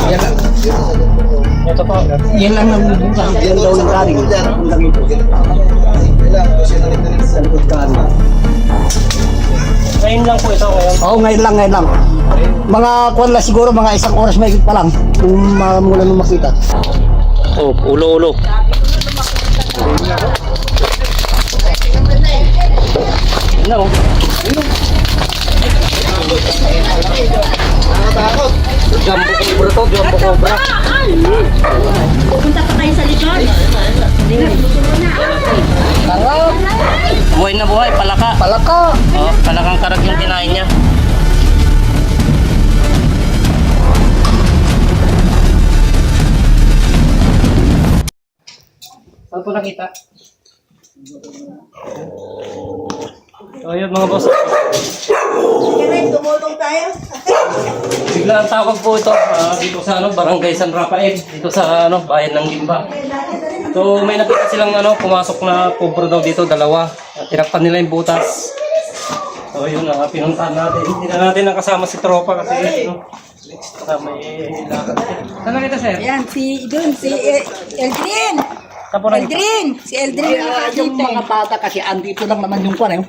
Yan lang. Ito po. Yan lang ang bukas. Yan daw ng karing. Ang lang ito. Sa likod karing. Ngayon lang po ito ngayon. Oo, ngayon lang. Mga kuwan lang siguro, mga isang oras may pa lang. Kung mula nung makita. Oh, ulo-ulo. No. Nakatakot. Jumbo cobra to, jumbo cobra. Pupunta pa tayo sa likod. Buhay na buhay, palaka. Palaka. Oh, palakang karag yung tinahin niya. Saan po nakita? So yun mga boss. Kaya tumulong tayo. Bigla ang tawag po ito dito sa Barangay San Rafael, dito sa bayan ng Gimba. So may nakita silang pumasok na cobra daw dito, dalawa. Tinakpan nila yung butas. So yun, pinuntahan natin. Hindi na natin nakasama si tropa kasi may lakad. Saan nakita sir? Ayan, si Eldrin. Saan po nakita? Si Eldrin Yung mga bata kasi andito lang naman yung kuwan.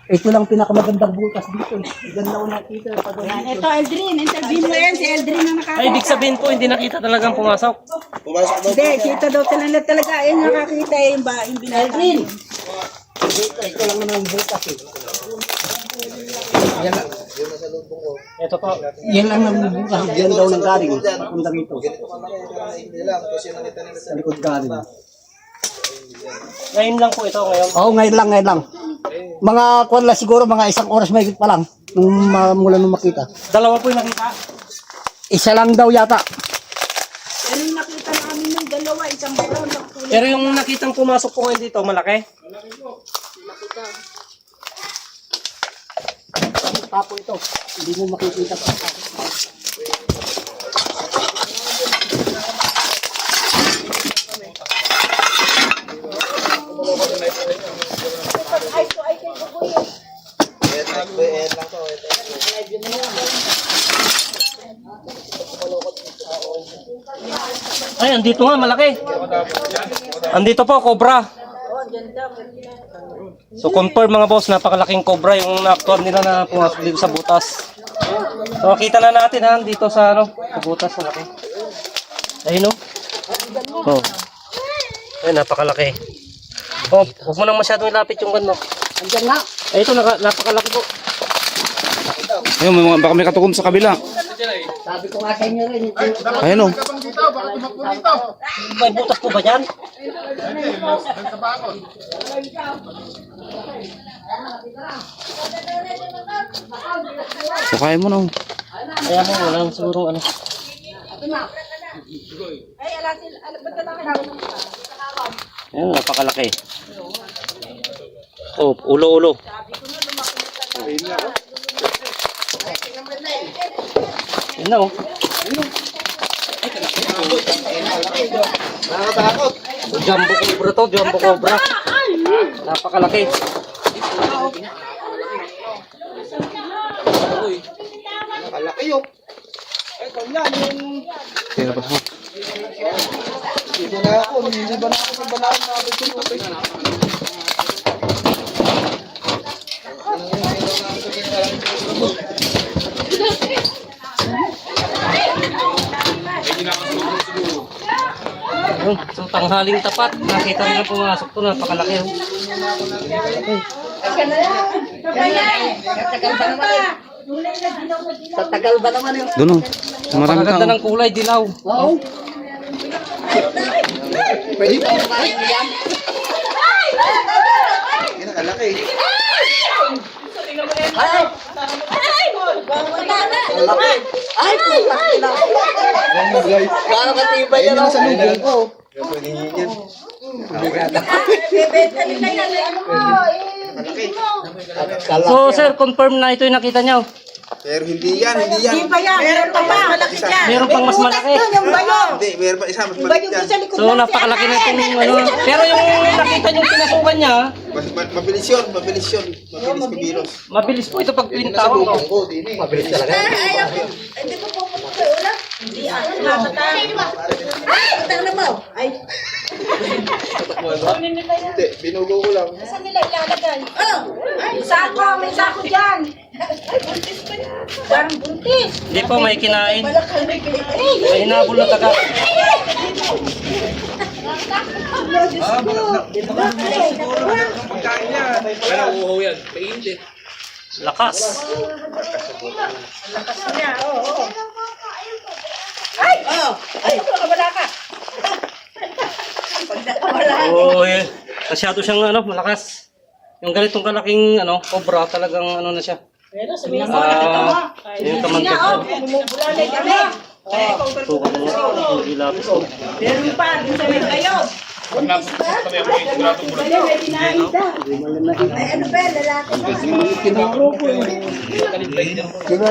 Ito lang pinakamagandang butas dito. Ganda ko nakita. Ayan, ito Eldrin. Interview mo yan, si Eldrin na nakakita. Ay, ibig sabihin po, hindi nakita talagang pumasok. Hindi, kita daw talaga. Ayan, nakakita yung binatang. Ito lang naman yung butas eh. Yan lang. Ito po. Yan lang ang bukas. Yan daw ng karing. Ang lang ito. Sa likod karing. Ngayon lang po ito ngayon. Oo, ngayon lang. Mga kuwan lang siguro, mga isang oras may pa lang. Mula nung makita. Dalawa po yung nakita. Isa lang daw yata. Pero yung nakita namin ng dalawa, isang brown na kulay. Pero yung nakitang pumasok po ngayon dito, malaki. Tapo ito. Hindi mo makikita pa. Ay, andito nga, malaki. Andito po, cobra. So confirm mga boss, napakalaking cobra yung na-actual nila na pumasok dito sa butas. So kita na natin dito sa sa butas, malaki. Ayun oh. Ay, napakalaki. Oh, huwag mo nang masyadong ilapit yung gano. Andiyan nga. Ay, ito napakalaki po. Ayun, baka may katukom sa kabila. Sabi ko nga sa inyo rin. Ayun o. May butas po ba dyan? So, kaya mo na. Kaya mo, walang sigurong Ayun, napakalaki. Oh, ulo-ulo. Yun na oh. Nakatakot. Jumbo cobra to, jumbo cobra. Napakalaki. Nakalaki yun. Ay, kanyan yung... Kaya ba? Hindi na ako. Hindi ba na ako nagbanaan na ako sinutin? Ayun, so tanghaling tapat. Nakita nila pumasok to, napakalaki. Tatagal ba naman yun? Doon o. Marami Napakaganda ka. ng kulay, dilaw. Oo. Pwede pa yung kain yan. Yan nakalaki. Ay! Malaki. Ay! Pulaki na. Gano'ng katibay yan ako. Nasa ko. Pwede yan. Bebenta nila yan. Ano mo? So sir, confirm na ito yung nakita nyo. Pero hindi yan, hindi yan. Hindi pa yan. Meron pa ba? Malaki dyan. Meron pang mas malaki. Yung bayo. Hindi, meron pa isa, mas Yung maliit bayo yan. doon sa likod. So napakalaki na itong Pero yung nakita yung pinasukan niya, Mabilis yun, mabilis yun. Mabilis kumilos. mabilis po ito pag Nasa pinta. lubong ko, din eh. Mabilis talaga. Hindi ko pupunta kayo ulam. Hindi Tang na mo. Ay, Hindi, binugo ko lang. sako, may sako dyan. Parang buntis. Hindi po, may kinain. May hinabol na taga. Lakas. Ay, wala ka. Oo, eh. Masyado siyang malakas. Yung ganitong kalaking cobra, talagang na siya. Yung kamangkit. Bulalay kami. Tukan mo nga. Hindi lapis ko. Meron pa, doon sa may kayo. Ay, ano ba,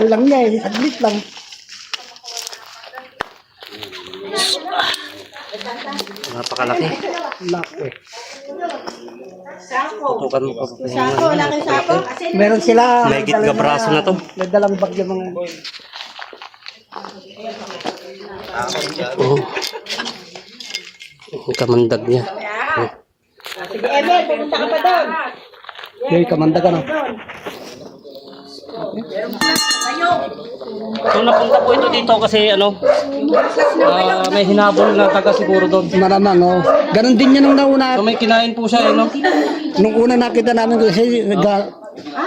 lalaki ba? Napakalaki. Sako. Tukan mo pa. Sako, wala kang sako. Kasi Meron sila. May git braso na to. May dalang bagyo mga. Oo. Yung kamandag niya. sige, Emel, pumunta ka pa doon. Yung kamandagan. So napunta po ito dito kasi may hinabol na taga siguro doon. Maramang, oh. Ganon din yan nung nauna. So may kinain po siya, Nung una nakita namin kasi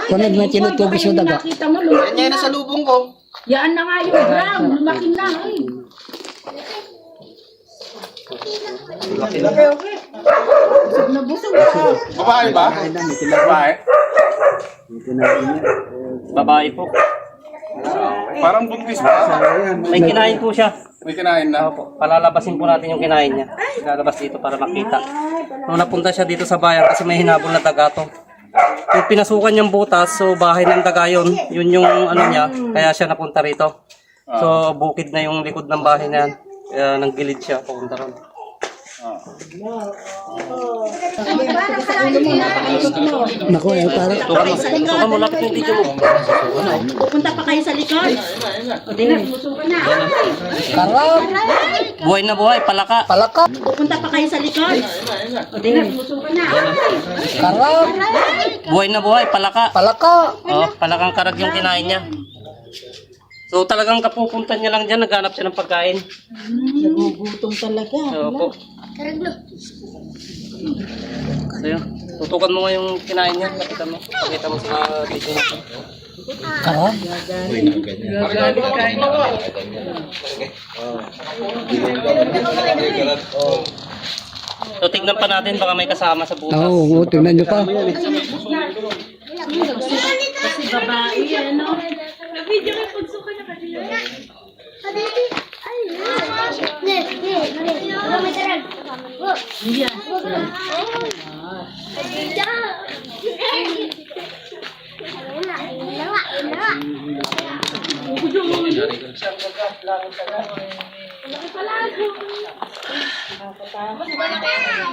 kung may tinutubis yung daga. Nakita mo, Yan yan nasa lubong ko. yan na nga yung brown. Lumaki na, ay. Babae ba? Babae? Babae po. Parang buntis pa. May kinain po siya. May kinain na. Opo, palalabasin po natin yung kinain niya. Lalabas dito para makita. Nung napunta siya dito sa bayan kasi may hinabol na daga to. Yung pinasukan niyang butas, so bahay ng daga yun yung niya, kaya siya napunta rito. So bukid na yung likod ng bahay na yan. Kaya nang gilid siya, papunta ron. Naku, para. Tukan mo, lapit yung video mo. Pupunta pa kayo sa likod. O, di na, susukan na. Karang. Buhay na buhay, palaka. Palaka. Pupunta pa kayo sa likod. O, di na, susukan na. Karang. Buhay na buhay, palaka. Palaka. Oh, palakang karag yung kinain niya. So talagang kapupuntan niya lang dyan, naghanap siya ng pagkain. Nagugutom talaga. So, po. So yun, tutukan mo nga yung kinain niya, nakita mo. Pakita mo sa video niya. Karang. So tignan pa natin, baka may kasama sa butas. Oo, tingnan nyo pa. Kasi babae, ano?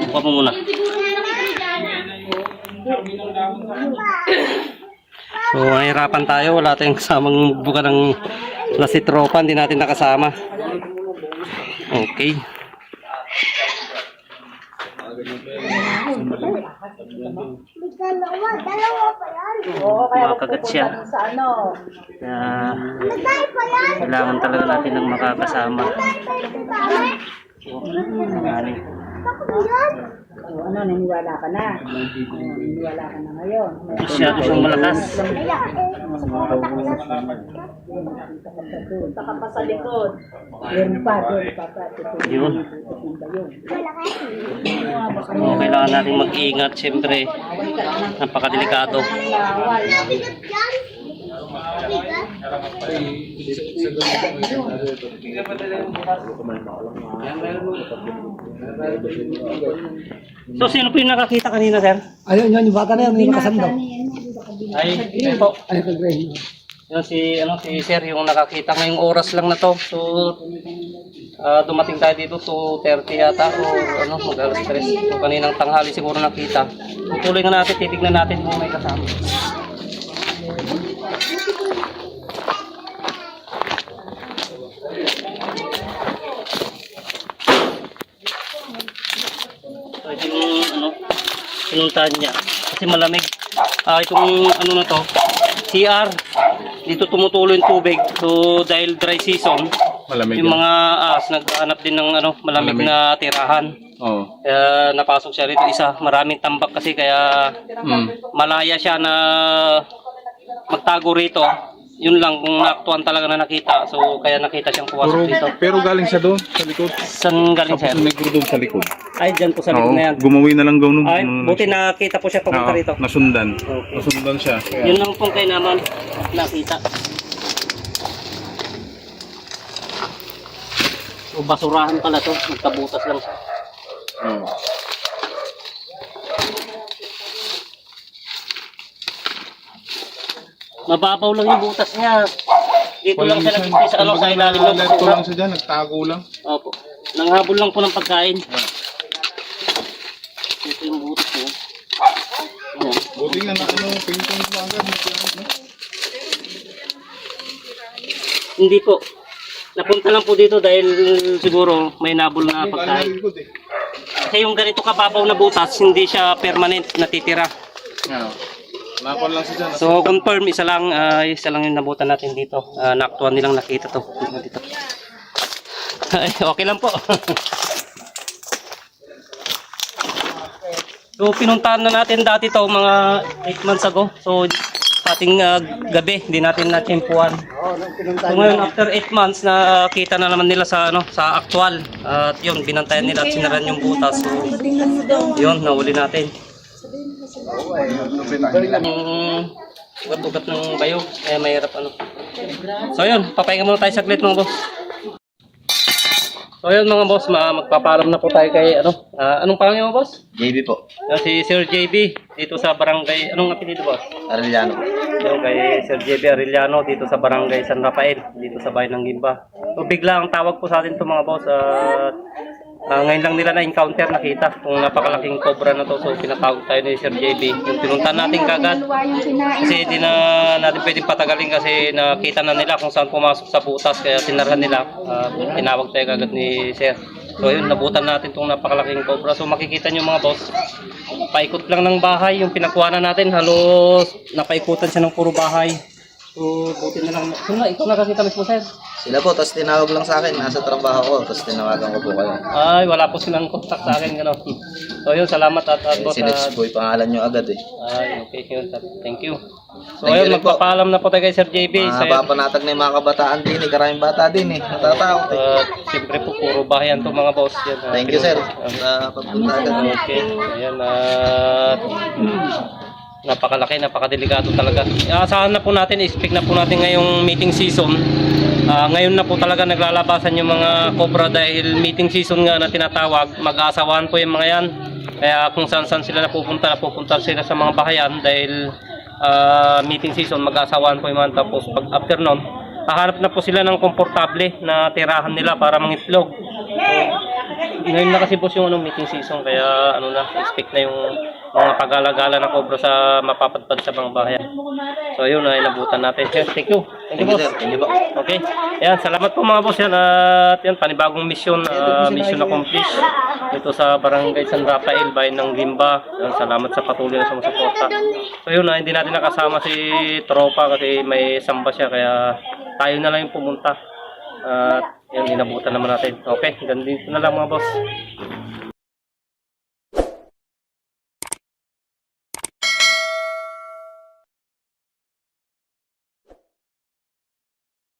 Buka mo muna. So, nahirapan tayo. Wala tayong kasamang buka ng lasitropa. Hindi natin nakasama. Okay. Makagat siya. Kaya kailangan talaga natin ng makakasama. Ano, naniwala ka na. Naniwala ka na ngayon. Masyado siyang malakas. Punta ka pa sa likod. Meron pa, doon pa pa. Yun. So, kailangan natin mag-iingat. Siyempre, napakadelikado. So, sino po yung nakakita kanina, sir? Ayun, yun, yung bata na yan, may nakasandaw. Ay, yun po. Ay, kagray. Yun si sir yung nakakita ngayong oras lang na to. So dumating tayo dito 2:30 yata o mag-alas 3. So kaninang tanghali siguro nakita. Tutuloy nga natin, titignan natin kung may kasama. pinuntahan niya. Kasi malamig. Itong ano na to, CR, dito tumutulo yung tubig. So dahil dry season, Malamig yung mga naghahanap din ng malamig na tirahan. Oo. Kaya napasok siya rito. Isa, maraming tambak kasi kaya malaya siya na magtago rito. Yun lang kung naaktuhan talaga na nakita. So kaya nakita siyang pumasok dito. Pero galing siya doon sa likod. Saan galing siya? Tapos negro doon sa likod. Ay, dyan po sa likod na yan. Gumawi na lang daw nung. Ay, buti nakita po siya papunta rito. Nasundan. Okay. Nasundan siya. Kaya, Yun lang pong kay naman nakita. O basurahan pala to, magkabutas lang siya. Mababaw lang yung butas niya. Dito lang siya nagpipis sa sa ilalim ng Ito lang siya dyan, nagtago lang. Opo. Nanghabol lang po ng pagkain. Ito yung butas niya. Ayan. Buti nga na pingpong mo agad. Hindi po. Napunta lang po dito dahil siguro may nabol na pagkain. Kasi yung ganito kababaw na butas, hindi siya permanent natitira. Nakon lang siya dyan. So confirm, isa lang yung nabutan natin dito. Naaktuhan nilang nakita to. Dito. Ay, okay lang po. So pinuntahan na natin dati to mga 8 months ago. So ating gabi, hindi natin na-tempuan. So ngayon after 8 months nakita na naman nila sa sa actual. At yun, binantayan nila at sinaran yung butas. So yun, nahuli natin. Ugat-ugat ng bayo, kaya mahirap So yun, papahinga muna tayo saglit mga boss. So yun mga boss, magpapaalam na po tayo kay anong pangalan mo boss? JB po. Si Sir JB dito sa barangay, anong apelyido boss? Arellano. Yung kay Sir JB Arellano dito sa barangay San Rafael, dito sa bayan ng Gimba. So bigla ang tawag po sa atin to mga boss. Ngayon lang nila na-encounter, nakita kung napakalaking cobra na to. So pinatawag tayo ni Sir JB. Yung pinuntahan natin kagad kasi hindi na natin pwedeng patagalin kasi nakita na nila kung saan pumasok sa butas. Kaya sinarhan nila. Tinawag tayo kagad ni Sir. So yun, nabutan natin itong napakalaking cobra. So makikita nyo mga boss, paikot lang ng bahay. Yung pinagkuhanan natin, halos napaikutan siya ng puro bahay. So buti na lang. Ikaw nakakita mismo Sir? Sila po, tapos tinawag lang sa akin. Nasa trabaho ko, tapos tinawagan ko po kayo. Ay, wala po silang contact sa akin. Gano'n. So yun, salamat at boss. Sinex po yung pangalan nyo agad eh. Ay, okay. Yun, thank you. So Thank ayun, you rin po. magpapaalam na po tayo kay Sir JB. Mga panatag na yung mga kabataan din eh. Karaming bata din eh. Natatakot eh. Siyempre po, puro bahayan to mga boss. Yan, Thank you sir. Sa pagpunta agad. Okay. Ayan, napakalaki, napakadelikado talaga. Asahan na po natin, i-speak na po natin ngayong meeting season. Ngayon na po talaga naglalabasan yung mga cobra dahil meeting season nga na tinatawag. Mag-aasawahan po yung mga yan. Kaya kung saan sila napupunta sila sa mga bahayan dahil meeting season, mag-aasawahan po yung mga. Tapos pag after nun, hahanap na po sila ng komportable na tirahan nila para mangitlog. So, ngayon na kasi boss yung meeting season, kaya expect na yung mga pagala-gala na cobra sa mapapadpad sa mga bahayan. So yun, ay nabutan natin. Thank you. Thank you boss. Thank you po. Okay. Yan, salamat po mga boss yan. At yan, panibagong mission, mission accomplished dito sa barangay San Rafael, bayan ng Gimba. Yan, salamat sa patuloy na sumusuporta. So yun, hindi natin nakasama si Tropa kasi may samba siya, kaya tayo na lang yung pumunta. Yan, inabutan naman natin. Okay, ganun dito na lang mga boss.